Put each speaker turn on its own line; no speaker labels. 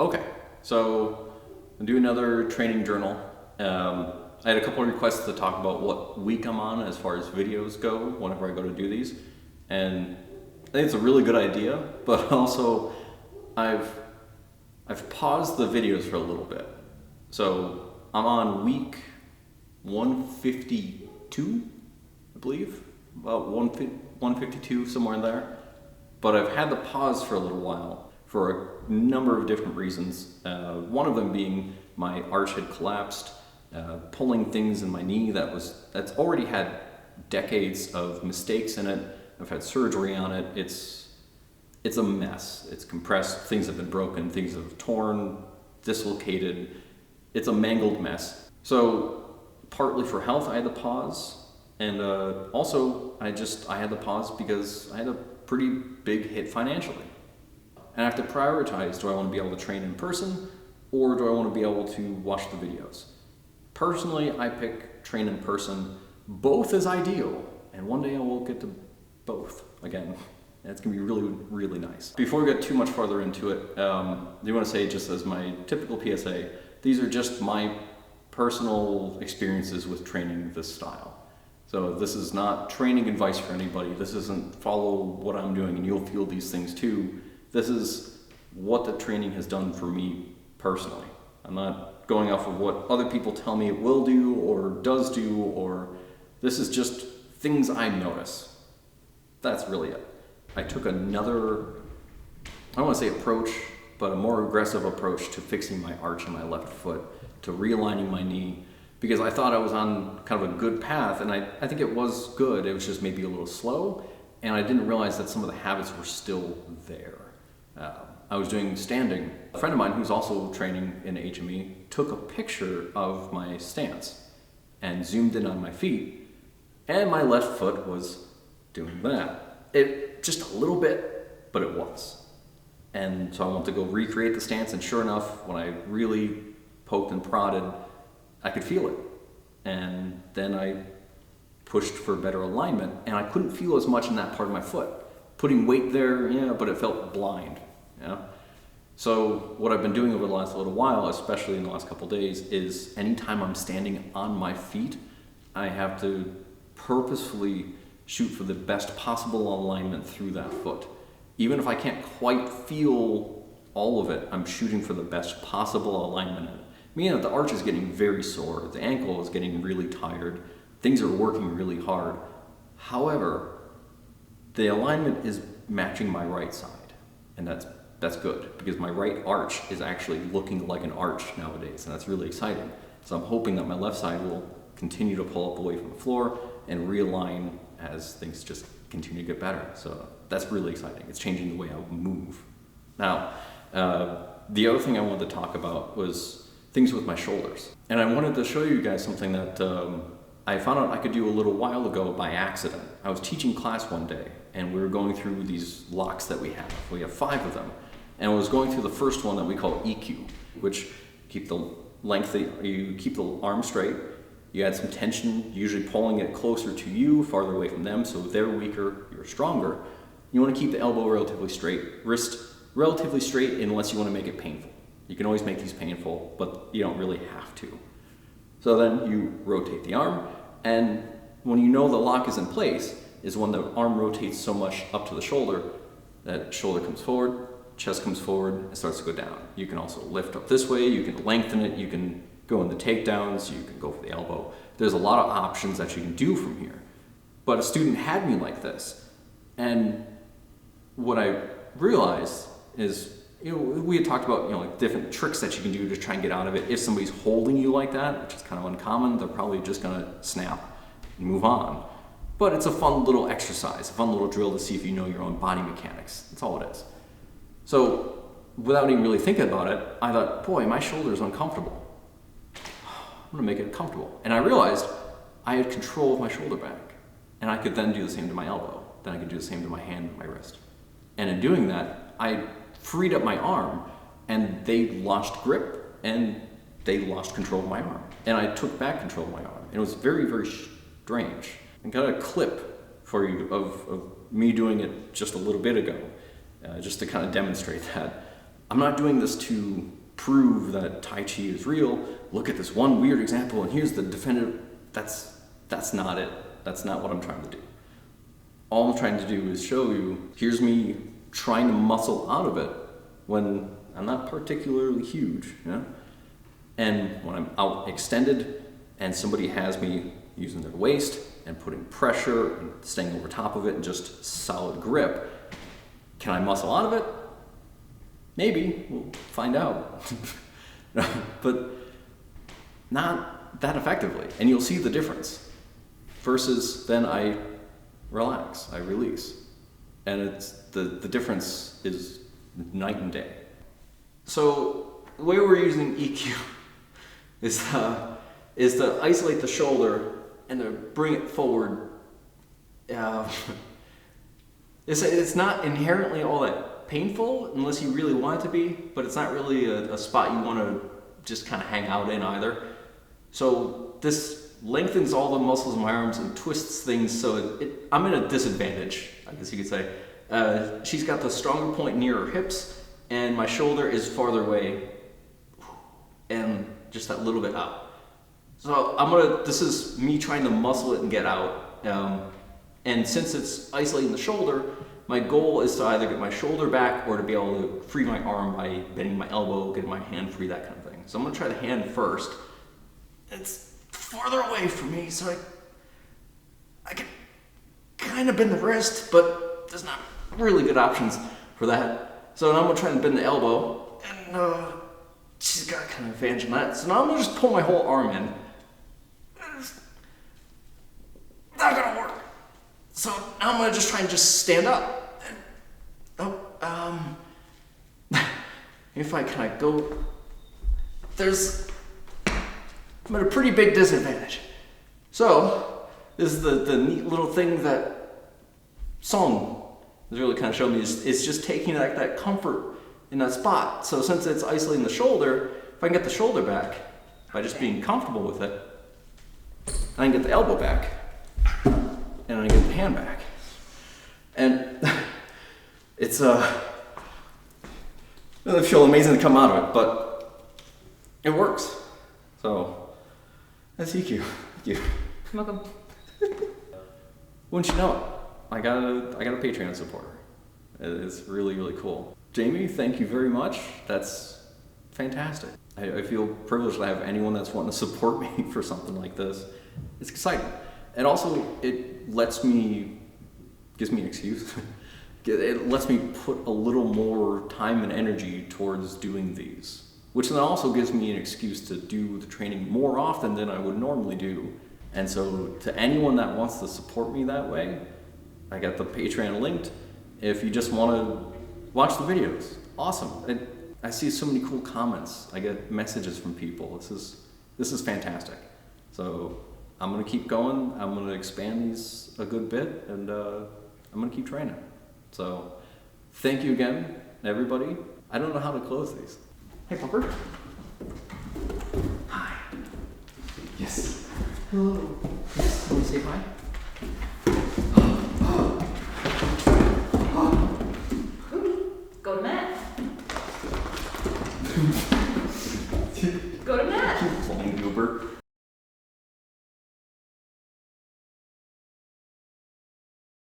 Okay, so I'll do another training journal. I had a couple of requests to talk about what week I'm on as far as videos go whenever I go to do these. And I think it's a really good idea, but also I've paused the videos for a little bit. So I'm on week 152, I believe, about 152, somewhere in there. But I've had the pause for a little while for a number of different reasons. One of them being my arch had collapsed, pulling things in my knee that's already had decades of mistakes in it. I've had surgery on it. It's a mess. It's compressed. Things have been broken. Things have torn, dislocated. It's a mangled mess. So partly for health, I had the pause. And also, I had the pause because I had a pretty big hit financially. And I have to prioritize, do I want to be able to train in person or do I want to be able to watch the videos? Personally, I pick train in person. Both is ideal. And one day I will get to both again. And it's going to be really, really nice. Before we get too much farther into it, I do want to say, just as my typical PSA, these are just my personal experiences with training this style. So this is not training advice for anybody. This isn't follow what I'm doing and you'll feel these things too. This is what the training has done for me personally. I'm not going off of what other people tell me it will do or does do, or this is just things I notice. That's really it. I took another, I don't want to say approach, but a more aggressive approach to fixing my arch in my left foot, to realigning my knee, because I thought I was on kind of a good path, and I think it was good. It was just maybe a little slow, and I didn't realize that some of the habits were still there. I was doing standing. A friend of mine who's also training in HME took a picture of my stance and zoomed in on my feet, and my left foot was doing that. It just a little bit, but it was. And so I wanted to go recreate the stance, and sure enough, when I really poked and prodded, I could feel it. And then I pushed for better alignment, and I couldn't feel as much in that part of my foot. Putting weight there, yeah, but it felt blind. Yeah. So what I've been doing over the last little while, especially in the last couple days, is anytime I'm standing on my feet, I have to purposefully shoot for the best possible alignment through that foot. Even if I can't quite feel all of it, I'm shooting for the best possible alignment in it. Meaning that the arch is getting very sore, the ankle is getting really tired, things are working really hard. However, the alignment is matching my right side, and that's good, because my right arch is actually looking like an arch nowadays, and that's really exciting. So I'm hoping that my left side will continue to pull up away from the floor and realign as things just continue to get better. So that's really exciting. It's changing the way I move. Now, the other thing I wanted to talk about was things with my shoulders. And I wanted to show you guys something that I found out I could do a little while ago by accident. I was teaching class one day, and we were going through these locks that we have. We have 5 of them. And I was going through the first one that we call EQ, which keep the length, you keep the arm straight, you add some tension, usually pulling it closer to you, farther away from them, so they're weaker, you're stronger. You want to keep the elbow relatively straight, wrist relatively straight unless you want to make it painful. You can always make these painful, but you don't really have to. So then you rotate the arm, and when you know the lock is in place, is when the arm rotates so much up to the shoulder that shoulder comes forward, chest comes forward, and starts to go down. You can also lift up this way, you can lengthen it, you can go in the takedowns, you can go for the elbow. There's a lot of options that you can do from here. But a student had me like this, and what I realized is, we had talked about, like different tricks that you can do to try and get out of it. If somebody's holding you like that, which is kind of uncommon, they're probably just gonna snap and move on. But it's a fun little exercise, a fun little drill to see if you know your own body mechanics. That's all it is. So without even really thinking about it, I thought, boy, my shoulder is uncomfortable. I'm gonna make it comfortable. And I realized I had control of my shoulder back. And I could then do the same to my elbow. Then I could do the same to my hand and my wrist. And in doing that, I freed up my arm, and they lost grip, and they lost control of my arm. And I took back control of my arm. And it was very, very strange. I got a clip for you of me doing it just a little bit ago, just to kind of demonstrate that. I'm not doing this to prove that Tai Chi is real. Look at this one weird example and here's the definitive. That's not it. That's not what I'm trying to do. All I'm trying to do is show you, here's me trying to muscle out of it when I'm not particularly huge, you know? And when I'm out extended and somebody has me using their waist and putting pressure and staying over top of it and just solid grip, can I muscle out of it? Maybe, we'll find out. But not that effectively. And you'll see the difference. Versus then I relax, I release. And it's the difference is night and day. So the way we're using EQ is to isolate the shoulder and to bring it forward. It's not inherently all that painful unless you really want it to be, but it's not really a spot you want to just kind of hang out in either. So this lengthens all the muscles in my arms and twists things so I'm at a disadvantage, I guess you could say. She's got the stronger point near her hips and my shoulder is farther away and just that little bit out. So this is me trying to muscle it and get out. And since it's isolating the shoulder, my goal is to either get my shoulder back or to be able to free my arm by bending my elbow, getting my hand free, that kind of thing. So I'm gonna try the hand first. It's farther away from me, so I can kind of bend the wrist, but there's not really good options for that. So now I'm gonna try and bend the elbow, and she's got kind of advantage on that. So now I'm gonna just pull my whole arm in. It's not gonna work. So now I'm gonna just try and just stand up. And, if I kind of go, I'm at a pretty big disadvantage. So, this is the neat little thing that Song is really kind of showing me is just taking that comfort in that spot. So since it's isolating the shoulder, if I can get the shoulder back by just being comfortable with it, I can get the elbow back, and I can get the hand back. And it doesn't feel amazing to come out of it, but it works. So, that's EQ. Thank you.
You're welcome.
Wouldn't you know it? I got a Patreon supporter. It's really, really cool. Jamie, thank you very much. That's fantastic. I feel privileged to have anyone that's wanting to support me for something like this. It's exciting. And also, it gives me an excuse. It lets me put a little more time and energy towards doing these. Which then also gives me an excuse to do the training more often than I would normally do. And so to anyone that wants to support me that way, I got the Patreon linked. If you just want to watch the videos, awesome. I see so many cool comments. I get messages from people. This is fantastic. So I'm gonna keep going. I'm gonna expand these a good bit, and I'm gonna keep training. So thank you again, everybody. I don't know how to close these. Hey, Pupper. Hi. Yes. Hello. Yes. Want to say hi?